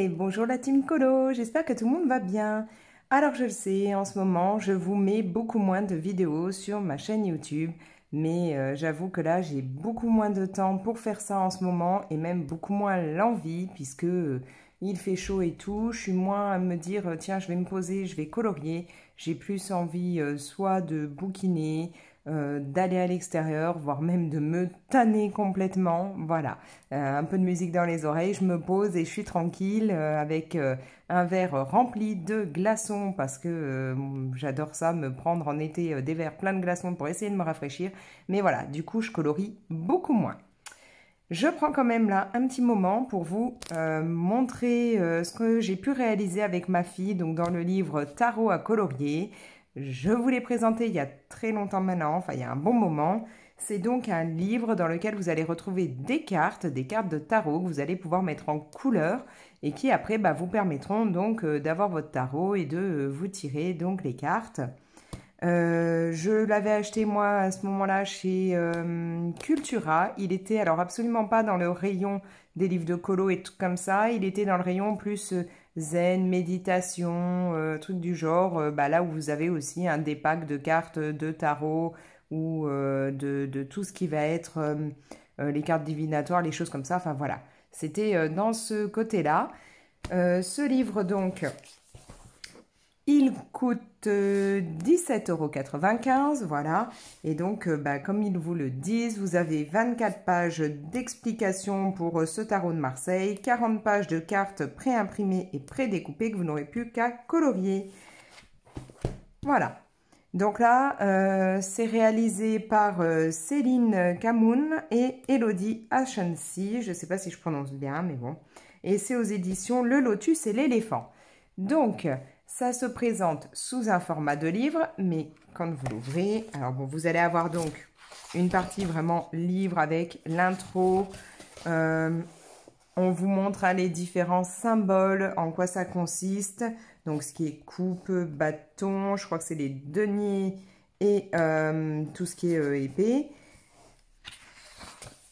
Et bonjour la team Colo, j'espère que tout le monde va bien. Alors je le sais, en ce moment, je vous mets beaucoup moins de vidéos sur ma chaîne YouTube, mais j'avoue que là, j'ai beaucoup moins de temps pour faire ça en ce moment et même beaucoup moins l'envie puisque il fait chaud et tout. Je suis moins à me dire, tiens, je vais me poser, je vais colorier. J'ai plus envie soit de bouquiner, d'aller à l'extérieur, voire même de me tanner complètement. Voilà, un peu de musique dans les oreilles, je me pose et je suis tranquille avec un verre rempli de glaçons parce que j'adore ça, me prendre en été des verres pleins de glaçons pour essayer de me rafraîchir. Mais voilà, du coup, je colorie beaucoup moins. Je prends quand même là un petit moment pour vous montrer ce que j'ai pu réaliser avec ma fille, donc dans le livre Tarot à colorier. Je vous l'ai présenté il y a très longtemps maintenant, enfin il y a un bon moment. C'est donc un livre dans lequel vous allez retrouver des cartes de tarot que vous allez pouvoir mettre en couleur et qui après vous permettront donc d'avoir votre tarot et de vous tirer donc les cartes. Je l'avais acheté moi à ce moment-là chez Cultura. Il était alors absolument pas dans le rayon des livres de colo et tout comme ça. Il était dans le rayon plus zen, méditation, trucs du genre. Là où vous avez aussi des packs de cartes de tarot ou de tout ce qui va être les cartes divinatoires, les choses comme ça. Enfin voilà, c'était dans ce côté-là. Ce livre donc... Il coûte 17,95 €, voilà. Et donc, comme ils vous le disent, vous avez 24 pages d'explications pour ce tarot de Marseille, 40 pages de cartes pré-imprimées et pré-découpées que vous n'aurez plus qu'à colorier. Voilà. Donc là, c'est réalisé par Céline Camoun et Elodie Ashansi. Je ne sais pas si je prononce bien, mais bon. Et c'est aux éditions Le Lotus et l'Éléphant. Donc... ça se présente sous un format de livre, mais quand vous l'ouvrez, alors bon, vous allez avoir donc une partie vraiment livre avec l'intro. On vous montre les différents symboles, en quoi ça consiste. Donc ce qui est coupe, bâton, je crois que c'est les deniers et tout ce qui est épée.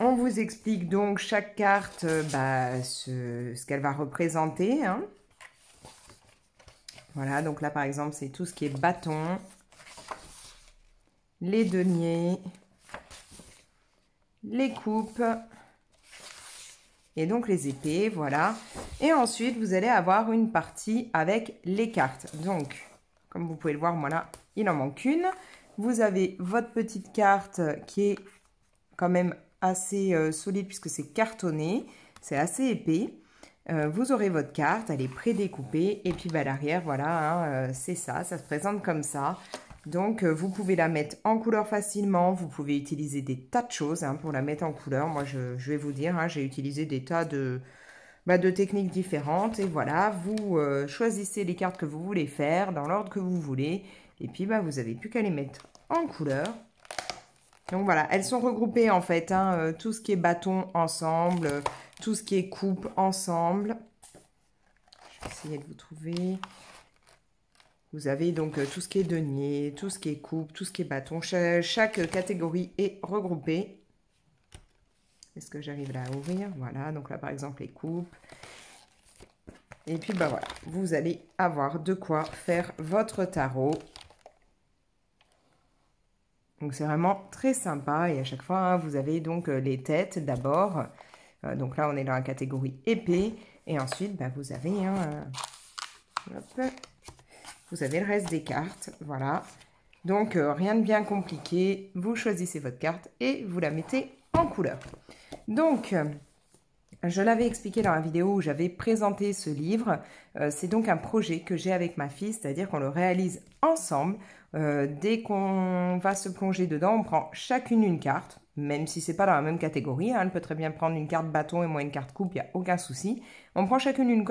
On vous explique donc chaque carte, ce qu'elle va représenter, hein. Voilà, donc là, par exemple, c'est tout ce qui est bâton, les deniers, les coupes et donc les épées, voilà. Et ensuite, vous allez avoir une partie avec les cartes. Donc, comme vous pouvez le voir, moi là, il en manque une. Vous avez votre petite carte qui est quand même assez solide puisque c'est cartonné, c'est assez épais. Vous aurez votre carte, elle est pré-découpée et puis à l'arrière, voilà, c'est ça, ça se présente comme ça. Donc, vous pouvez la mettre en couleur facilement, vous pouvez utiliser des tas de choses pour la mettre en couleur. Moi, je vais vous dire, j'ai utilisé des tas de techniques différentes et voilà, vous choisissez les cartes que vous voulez faire dans l'ordre que vous voulez et puis vous n'avez plus qu'à les mettre en couleur. Donc voilà, elles sont regroupées en fait, tout ce qui est bâton ensemble, tout ce qui est coupe ensemble. Je vais essayer de vous trouver. Vous avez donc tout ce qui est denier, tout ce qui est coupe, tout ce qui est bâton. Chaque catégorie est regroupée. Est-ce que j'arrive là à ouvrir? Voilà, donc là par exemple les coupes. Et puis voilà, vous allez avoir de quoi faire votre tarot. Donc c'est vraiment très sympa et à chaque fois vous avez donc les têtes d'abord. Donc là on est dans la catégorie épée et ensuite vous avez vous avez le reste des cartes, voilà. Donc rien de bien compliqué, vous choisissez votre carte et vous la mettez en couleur. Donc je l'avais expliqué dans la vidéo où j'avais présenté ce livre. C'est donc un projet que j'ai avec ma fille, c'est-à-dire qu'on le réalise ensemble. Dès qu'on va se plonger dedans, on prend chacune une carte, même si ce n'est pas dans la même catégorie. Elle peut très bien prendre une carte bâton et moi une carte coupe, il n'y a aucun souci. On prend chacune une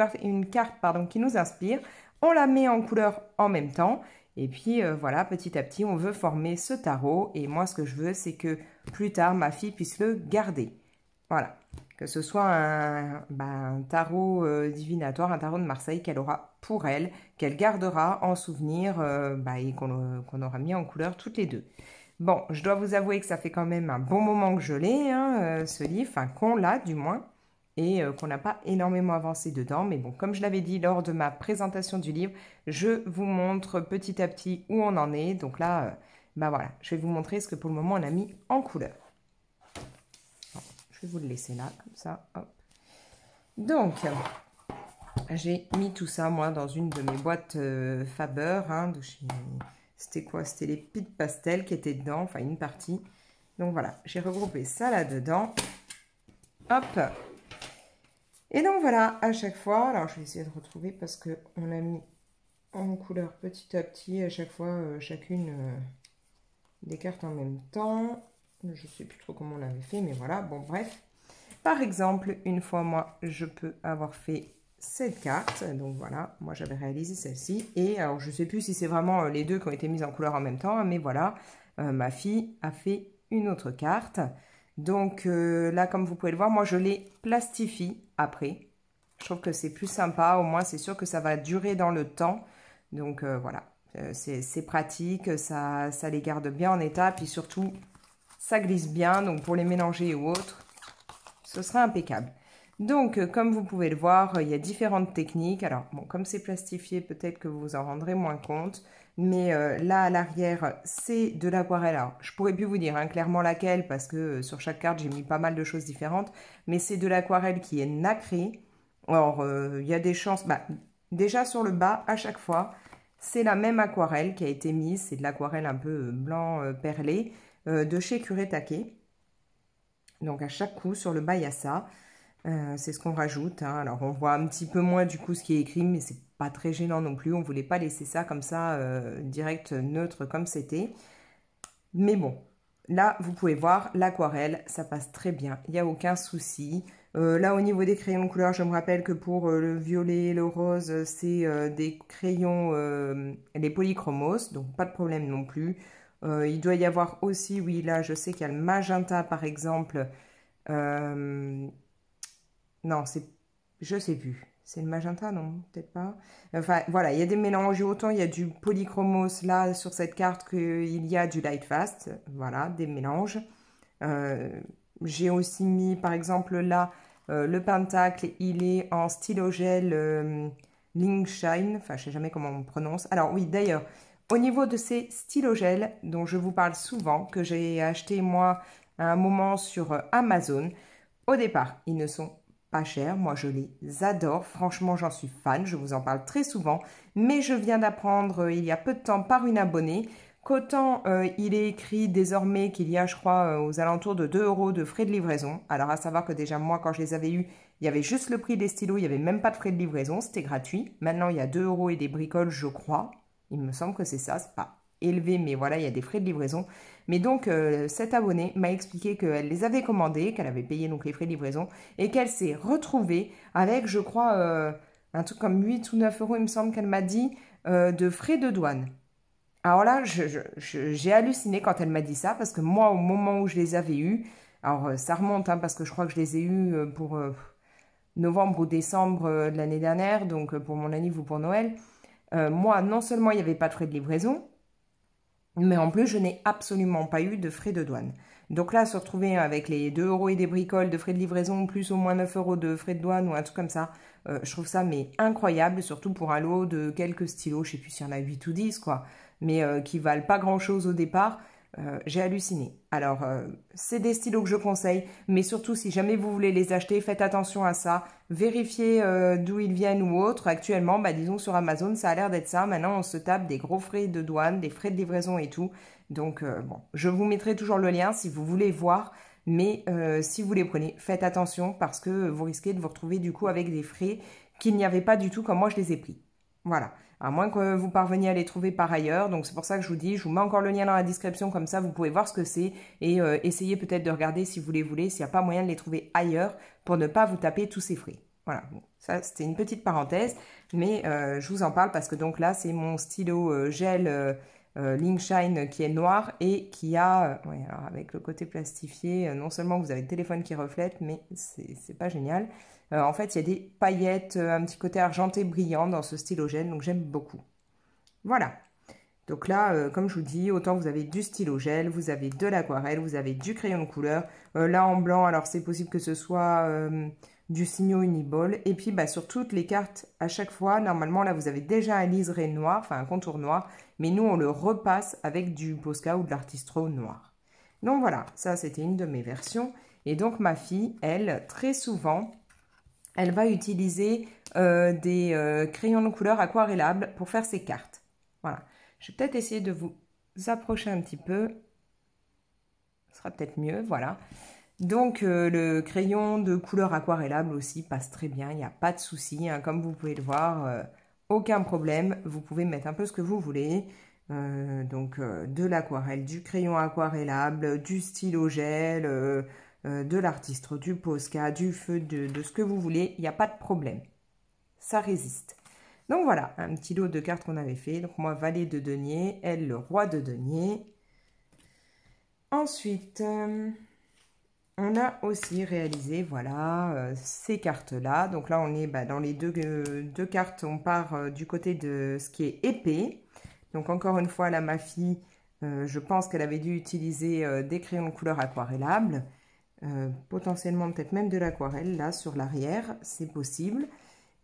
carte qui nous inspire. On la met en couleur en même temps. Et puis voilà, petit à petit, on veut former ce tarot. Et moi, ce que je veux, c'est que plus tard, ma fille puisse le garder. Voilà. Que ce soit un tarot divinatoire, un tarot de Marseille qu'elle aura pour elle, qu'elle gardera en souvenir et qu'on aura mis en couleur toutes les deux. Bon, je dois vous avouer que ça fait quand même un bon moment que je l'ai, ce livre, enfin qu'on l'a du moins. et qu'on n'a pas énormément avancé dedans. Mais bon, comme je l'avais dit lors de ma présentation du livre, je vous montre petit à petit où on en est. Donc là, bah voilà, je vais vous montrer ce que pour le moment on a mis en couleur. Bon, je vais vous le laisser là, comme ça, hop. Donc, j'ai mis tout ça, moi, dans une de mes boîtes Faber, hein, de chez... C'était quoi? C'était les Pitt Pastel qui étaient dedans, enfin une partie. Donc voilà, j'ai regroupé ça là-dedans. Hop. Et donc voilà, à chaque fois, alors je vais essayer de retrouver parce qu'on a mis en couleur petit à petit, à chaque fois, chacune des cartes en même temps. Je ne sais plus trop comment on l'avait fait, mais voilà, bon bref. Par exemple, une fois, moi, je peux avoir fait cette carte. Donc voilà, moi j'avais réalisé celle-ci. Et alors je ne sais plus si c'est vraiment les deux qui ont été mises en couleur en même temps, hein, mais voilà, ma fille a fait une autre carte. Donc là, comme vous pouvez le voir, moi je les plastifie après. Je trouve que c'est plus sympa, au moins c'est sûr que ça va durer dans le temps. Donc voilà, c'est pratique, ça les garde bien en état, puis surtout ça glisse bien, donc pour les mélanger ou autres, ce sera impeccable. Donc, comme vous pouvez le voir, il y a différentes techniques. Alors, bon, comme c'est plastifié, peut-être que vous vous en rendrez moins compte. Mais là, à l'arrière, c'est de l'aquarelle. Alors, je pourrais plus vous dire hein, clairement laquelle, parce que sur chaque carte, j'ai mis pas mal de choses différentes. Mais c'est de l'aquarelle qui est nacrée. Alors, il y a des chances... Bah, déjà, sur le bas, à chaque fois, c'est la même aquarelle qui a été mise. C'est de l'aquarelle un peu blanc perlé de chez Kuretake. Donc, à chaque coup, sur le bas, il y a ça. C'est ce qu'on rajoute, hein. Alors on voit un petit peu moins du coup ce qui est écrit, mais c'est pas très gênant non plus. On voulait pas laisser ça comme ça direct neutre comme c'était. Mais bon, là vous pouvez voir l'aquarelle, ça passe très bien, il n'y a aucun souci. Là au niveau des crayons de couleur, je me rappelle que pour le violet, le rose, c'est des crayons, les polychromos, donc pas de problème non plus. Il doit y avoir aussi, oui là je sais qu'il y a le magenta par exemple. Non, je sais plus. C'est le magenta, non? Peut-être pas. Enfin, voilà, il y a des mélanges. Autant il y a du polychromos là sur cette carte qu'il y a du light fast. Voilà, des mélanges. J'ai aussi mis, par exemple, là, le pentacle. Il est en stylo gel Ling Shine. Enfin, je sais jamais comment on prononce. Alors oui, d'ailleurs, au niveau de ces stylo gel dont je vous parle souvent, que j'ai acheté moi à un moment sur Amazon, au départ, ils ne sont pas cher, moi je les adore, franchement j'en suis fan, je vous en parle très souvent, mais je viens d'apprendre il y a peu de temps par une abonnée qu'autant il est écrit désormais qu'il y a je crois aux alentours de 2 € de frais de livraison. Alors à savoir que déjà moi quand je les avais eus, il y avait juste le prix des stylos, il n'y avait même pas de frais de livraison, c'était gratuit. Maintenant il y a 2 € et des bricoles je crois, il me semble que c'est ça, c'est pas élevé mais voilà il y a des frais de livraison. Mais donc, cette abonnée m'a expliqué qu'elle les avait commandés, qu'elle avait payé donc les frais de livraison et qu'elle s'est retrouvée avec, je crois, un truc comme 8 ou 9 € il me semble qu'elle m'a dit, de frais de douane. Alors là, j'ai halluciné quand elle m'a dit ça parce que moi, au moment où je les avais eus, alors ça remonte hein, parce que je crois que je les ai eus pour novembre ou décembre de l'année dernière, donc pour mon anniv ou pour Noël. Moi, non seulement il n'y avait pas de frais de livraison, mais en plus, je n'ai absolument pas eu de frais de douane. Donc là, se retrouver avec les 2 € et des bricoles de frais de livraison, plus au moins 9 € de frais de douane ou un truc comme ça, je trouve ça mais incroyable, surtout pour un lot de quelques stylos, je sais plus s'il y en a 8 ou 10 quoi, mais qui valent pas grand chose au départ. J'ai halluciné. Alors, c'est des stylos que je conseille, mais surtout, si jamais vous voulez les acheter, faites attention à ça. Vérifiez d'où ils viennent ou autre. Actuellement, bah, disons sur Amazon, ça a l'air d'être ça. Maintenant, on se tape des gros frais de douane, des frais de livraison et tout. Donc, bon, je vous mettrai toujours le lien si vous voulez voir. Mais si vous les prenez, faites attention parce que vous risquez de vous retrouver du coup avec des frais qu'il n'y avait pas du tout comme moi je les ai pris. Voilà. À moins que vous parveniez à les trouver par ailleurs. Donc c'est pour ça que je vous dis, je vous mets encore le lien dans la description, comme ça vous pouvez voir ce que c'est et essayez peut-être de regarder si vous les voulez, s'il n'y a pas moyen de les trouver ailleurs pour ne pas vous taper tous ces frais. Voilà, bon, ça c'était une petite parenthèse, mais je vous en parle parce que donc là c'est mon stylo gel Ling Shine qui est noir et qui a, ouais, alors avec le côté plastifié, non seulement vous avez le téléphone qui reflète, mais c'est pas génial. En fait, il y a des paillettes, un petit côté argenté brillant dans ce stylo gel, donc j'aime beaucoup. Voilà. Donc là, comme je vous dis, autant vous avez du stylo gel, vous avez de l'aquarelle, vous avez du crayon de couleur. Là, en blanc, alors c'est possible que ce soit du signaux Uniball. Et puis sur toutes les cartes, à chaque fois, normalement là vous avez déjà un liseré noir, enfin un contour noir, mais nous on le repasse avec du Posca ou de l'Artistro noir. Donc voilà, ça c'était une de mes versions. Et donc ma fille, elle, très souvent, elle va utiliser des crayons de couleur aquarellables pour faire ses cartes. Voilà, je vais peut-être essayer de vous approcher un petit peu. Ce sera peut-être mieux, voilà. Donc le crayon de couleur aquarellable aussi passe très bien, il n'y a pas de souci, hein, comme vous pouvez le voir, aucun problème. Vous pouvez mettre un peu ce que vous voulez, de l'aquarelle, du crayon aquarellable, du stylo gel, de l'artistro, du Posca, du feu, de ce que vous voulez, il n'y a pas de problème. Ça résiste. Donc voilà, un petit lot de cartes qu'on avait fait. Donc moi, valet de denier, elle, le roi de denier. Ensuite, on a aussi réalisé, voilà, ces cartes-là. Donc là, on est dans les deux cartes, on part du côté de ce qui est épée. Donc encore une fois, là, ma fille, je pense qu'elle avait dû utiliser des crayons de couleur aquarellables. Potentiellement peut-être même de l'aquarelle, là, sur l'arrière, c'est possible.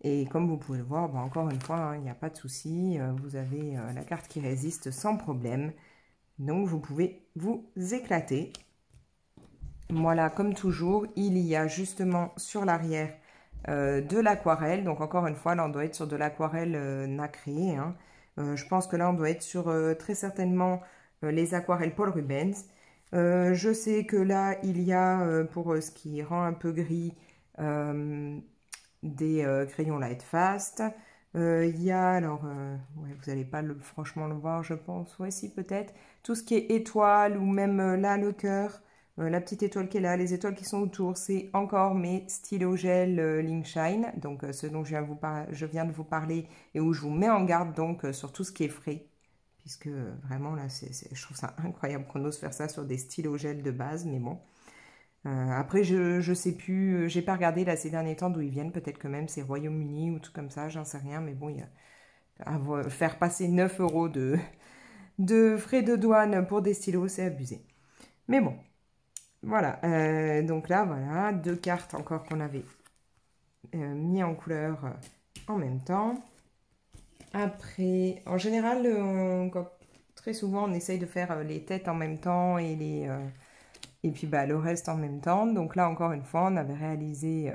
Et comme vous pouvez le voir, encore une fois, hein, il n'y a pas de souci. Vous avez la carte qui résiste sans problème. Donc, vous pouvez vous éclater. Voilà, comme toujours, il y a justement sur l'arrière de l'aquarelle. Donc, encore une fois, là, on doit être sur de l'aquarelle nacrée. Hein. Je pense que là, on doit être sur très certainement les aquarelles Paul Rubens. Je sais que là, il y a, pour ce qui rend un peu gris, des crayons Light Fast. Il y a, alors, ouais, vous n'allez pas franchement le voir, je pense. Ouais, si, peut-être. Tout ce qui est étoile ou même là, le cœur, la petite étoile qui est là, les étoiles qui sont autour, c'est encore mes stylos gel Link Shine. Donc, ce dont je viens de vous parler et où je vous mets en garde donc sur tout ce qui est frais. Puisque vraiment, là, je trouve ça incroyable qu'on ose faire ça sur des stylos gel de base, mais bon. Après, je sais plus, j'ai pas regardé là ces derniers temps d'où ils viennent. Peut-être que même c'est Royaume-Uni ou tout comme ça, j'en sais rien. Mais bon, faire passer 9 € de frais de douane pour des stylos, c'est abusé. Mais bon, voilà. Donc là, voilà, deux cartes encore qu'on avait mis en couleur en même temps. Après, en général, très souvent, on essaye de faire les têtes en même temps et et puis le reste en même temps. Donc là, encore une fois, on avait réalisé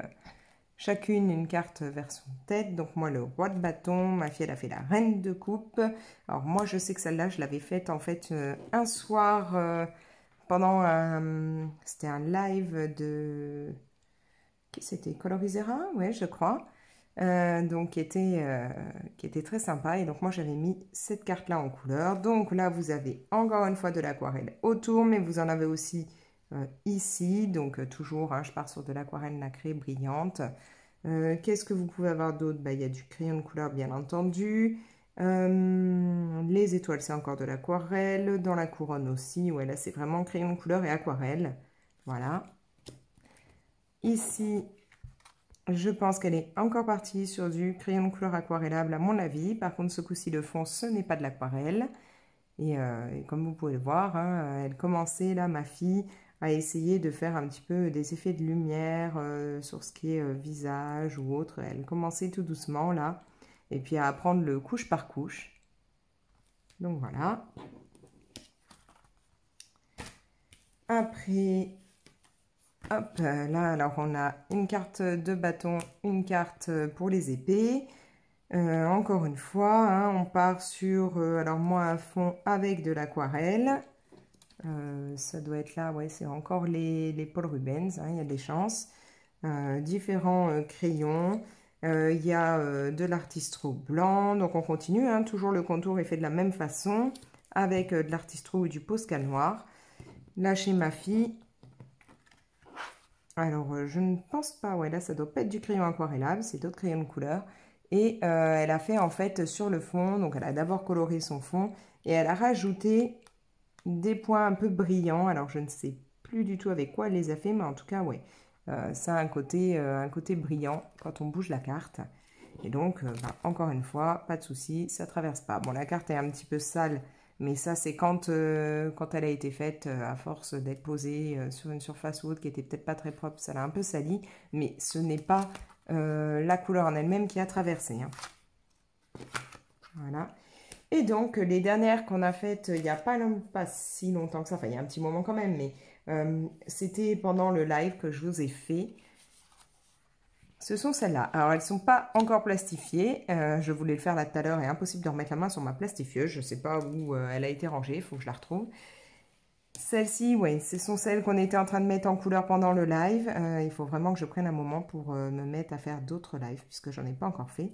chacune une carte version tête. Donc moi, le roi de bâton, ma fille, elle a fait la reine de coupe. Alors moi, je sais que celle-là, je l'avais faite en fait un soir pendant c'était un live de... Qui c'était? Colorisera? Ouais, je crois. Donc qui était très sympa. Et donc moi, j'avais mis cette carte-là en couleur. Donc là, vous avez encore une fois de l'aquarelle autour, mais vous en avez aussi... ici, donc toujours, hein, je pars sur de l'aquarelle nacrée brillante. Qu'est-ce que vous pouvez avoir d'autre? Il y a du crayon de couleur, bien entendu. Les étoiles, c'est encore de l'aquarelle. Dans la couronne aussi, ouais, là, c'est vraiment crayon de couleur et aquarelle. Voilà. Ici, je pense qu'elle est encore partie sur du crayon de couleur aquarellable, à mon avis. Par contre, ce coup-ci, le fond, ce n'est pas de l'aquarelle. Et comme vous pouvez le voir, hein, elle commençait, là, ma fille, à essayer de faire un petit peu des effets de lumière sur ce qui est visage ou autre. Elle commençait tout doucement là, et puis à apprendre le couche par couche. Donc voilà. Après, hop, là alors on a une carte de bâton, une carte pour les épées. Encore une fois, hein, on part sur, alors moi un fond avec de l'aquarelle. Ça doit être là, ouais, c'est encore les Paul Rubens, hein, il y a des chances. Différents crayons. Il y a de l'artistro blanc, donc on continue, hein, toujours le contour est fait de la même façon, avec de l'artistro ou du Posca noir. Là, chez ma fille, alors je ne pense pas, ouais, là ça doit pas être du crayon aquarellable, c'est d'autres crayons de couleur. Et elle a fait en fait sur le fond, donc elle a d'abord coloré son fond, et elle a rajouté des points un peu brillants. Alors, je ne sais plus du tout avec quoi elle les a fait, mais en tout cas, ouais, ça a un côté brillant quand on bouge la carte. Et donc, encore une fois, pas de souci, ça traverse pas. Bon, la carte est un petit peu sale Mais ça, c'est quand elle a été faite, à force d'être posée sur une surface ou autre qui était peut-être pas très propre, ça l'a un peu sali. Mais ce n'est pas la couleur en elle-même qui a traversé. Hein. Voilà. Et donc, les dernières qu'on a faites il n'y a pas si longtemps que ça, enfin, il y a un petit moment quand même, mais c'était pendant le live que je vous ai fait. Ce sont celles-là. Alors, elles ne sont pas encore plastifiées. Je voulais le faire là tout à l'heure et impossible de remettre la main sur ma plastifieuse. Je ne sais pas où elle a été rangée, il faut que je la retrouve. Celles-ci, oui, ce sont celles qu'on était en train de mettre en couleur pendant le live. Il faut vraiment que je prenne un moment pour me mettre à faire d'autres lives, puisque j'en ai pas encore fait.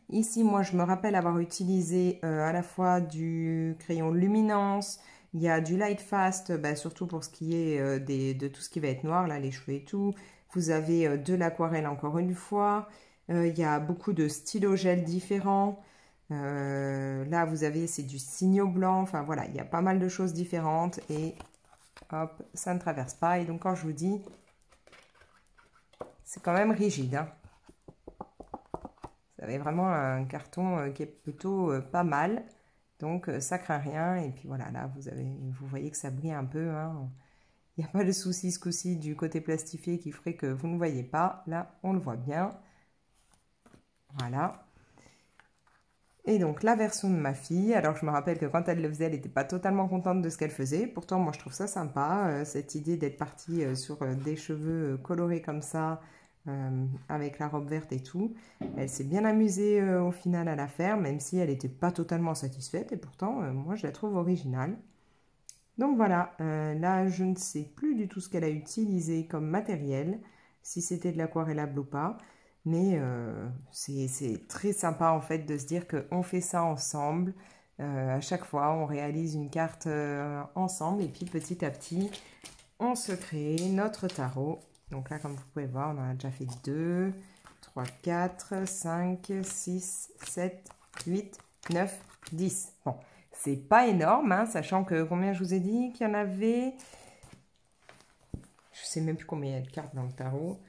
Ici, moi, je me rappelle avoir utilisé à la fois du crayon luminance, il y a du light fast, surtout pour ce qui est de tout ce qui va être noir, là, les cheveux et tout. Vous avez de l'aquarelle encore une fois. Il y a beaucoup de stylos gel différents. Là, vous avez, c'est du signo blanc. Enfin, voilà, il y a pas mal de choses différentes. Et hop, ça ne traverse pas. Et donc, quand je vous dis, c'est quand même rigide, hein. Vous avez vraiment un carton qui est plutôt pas mal. Donc, ça craint rien. Et puis voilà, là, vous voyez que ça brille un peu. Hein. Il n'y a pas de souci ce coup-ci du côté plastifié qui ferait que vous ne voyez pas. Là, on le voit bien. Voilà. Et donc, la version de ma fille. Alors, je me rappelle que quand elle le faisait, elle n'était pas totalement contente de ce qu'elle faisait. Pourtant, moi, je trouve ça sympa. Cette idée d'être partie sur des cheveux colorés comme ça. Avec la robe verte et tout. Elle s'est bien amusée au final à la faire, même si elle n'était pas totalement satisfaite. Et pourtant, moi, je la trouve originale. Donc voilà, là, je ne sais plus du tout ce qu'elle a utilisé comme matériel, si c'était de l'aquarellable ou pas. Mais c'est très sympa, en fait, de se dire qu'on fait ça ensemble. À chaque fois, on réalise une carte ensemble. Et puis, petit à petit, on se crée notre tarot. Donc là, comme vous pouvez voir, on en a déjà fait 2, 3, 4, 5, 6, 7, 8, 9, 10. Bon, c'est pas énorme, hein, sachant que combien je vous ai dit qu'il y en avait. Je sais même plus combien il y a de cartes dans le tarot.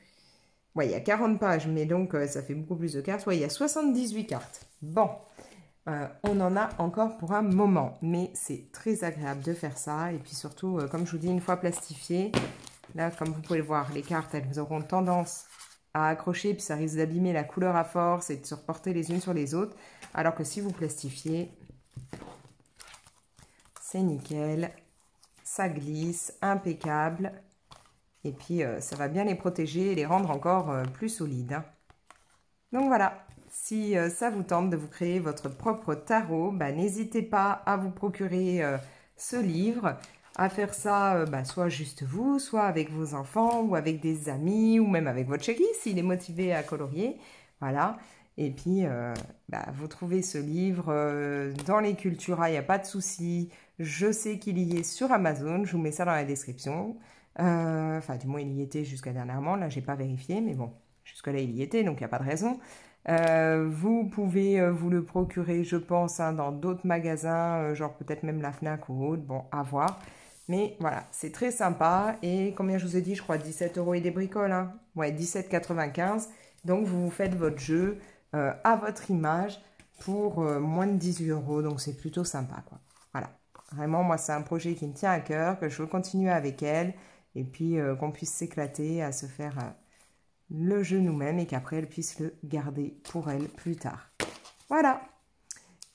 Ouais, il y a 40 pages, mais donc ça fait beaucoup plus de cartes. Ouais, il y a 78 cartes. Bon, on en a encore pour un moment, mais c'est très agréable de faire ça. Et puis surtout, comme je vous dis, une fois plastifié, là, comme vous pouvez le voir, les cartes, elles auront tendance à accrocher, puis ça risque d'abîmer la couleur à force et de se reporter les unes sur les autres. Alors que si vous plastifiez, c'est nickel, ça glisse, impeccable. Et puis, ça va bien les protéger et les rendre encore plus solides. Hein. Donc voilà, si ça vous tente de vous créer votre propre tarot, n'hésitez pas à vous procurer ce livre, à faire ça soit juste vous, soit avec vos enfants ou avec des amis ou même avec votre chéri s'il est motivé à colorier. Voilà. Et puis, vous trouvez ce livre dans les Cultura, il n'y a pas de souci. Je sais qu'il y est sur Amazon, je vous mets ça dans la description. Enfin, du moins, il y était jusqu'à dernièrement. Là, j'ai pas vérifié, mais bon, jusque-là, il y était, donc il n'y a pas de raison. Vous pouvez vous le procurer, je pense, hein, dans d'autres magasins, genre peut-être même la Fnac ou autre. Bon, à voir. Mais voilà, c'est très sympa. Et combien je vous ai dit, je crois 17 € et des bricoles. Hein. Ouais, 17,95 €. Donc, vous faites votre jeu à votre image pour moins de 18 €. Donc, c'est plutôt sympa, quoi. Voilà. Vraiment, moi, c'est un projet qui me tient à cœur, que je veux continuer avec elle. Et puis, qu'on puisse s'éclater à se faire le jeu nous-mêmes et qu'après, elle puisse le garder pour elle plus tard. Voilà.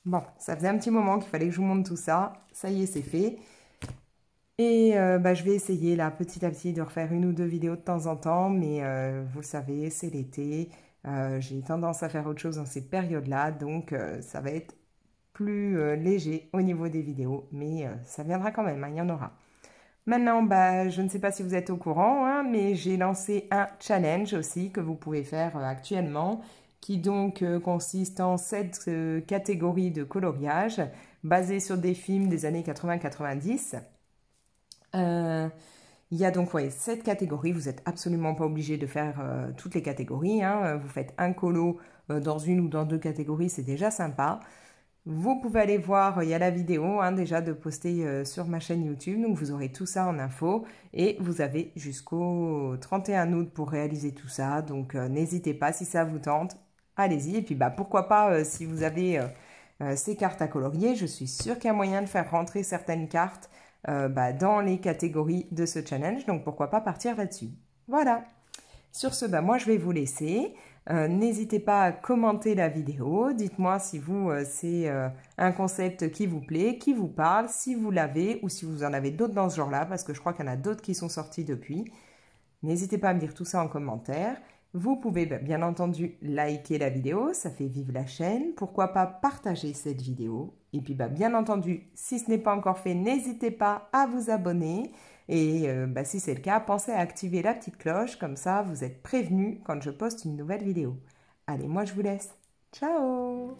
Bon, ça faisait un petit moment qu'il fallait que je vous montre tout ça. Ça y est, c'est fait. Et je vais essayer là petit à petit de refaire une ou deux vidéos de temps en temps, mais vous savez, c'est l'été, j'ai tendance à faire autre chose dans ces périodes-là, donc ça va être plus léger au niveau des vidéos, mais ça viendra quand même, hein, il y en aura. Maintenant, je ne sais pas si vous êtes au courant, hein, mais j'ai lancé un challenge aussi que vous pouvez faire actuellement, qui donc consiste en 7 catégories de coloriage basées sur des films des années 80-90. Il y a donc 7 catégories, vous n'êtes absolument pas obligé de faire toutes les catégories, hein. Vous faites un colo dans une ou dans deux catégories, c'est déjà sympa. Vous pouvez aller voir, il y a la vidéo hein, déjà de poster sur ma chaîne YouTube, donc vous aurez tout ça en info et vous avez jusqu'au 31 août pour réaliser tout ça, donc n'hésitez pas si ça vous tente, allez-y et puis pourquoi pas si vous avez ces cartes à colorier, je suis sûre qu'il y a moyen de faire rentrer certaines cartes dans les catégories de ce challenge, donc pourquoi pas partir là-dessus. Voilà. Sur ce, moi je vais vous laisser. N'hésitez pas à commenter la vidéo. Dites-moi si vous, c'est un concept qui vous plaît, qui vous parle, si vous l'avez ou si vous en avez d'autres dans ce genre-là, parce que je crois qu'il y en a d'autres qui sont sortis depuis. N'hésitez pas à me dire tout ça en commentaire. Vous pouvez bien entendu liker la vidéo, ça fait vivre la chaîne. Pourquoi pas partager cette vidéo. Et puis bien entendu, si ce n'est pas encore fait, n'hésitez pas à vous abonner. Et si c'est le cas, pensez à activer la petite cloche, comme ça vous êtes prévenus quand je poste une nouvelle vidéo. Allez, moi je vous laisse. Ciao!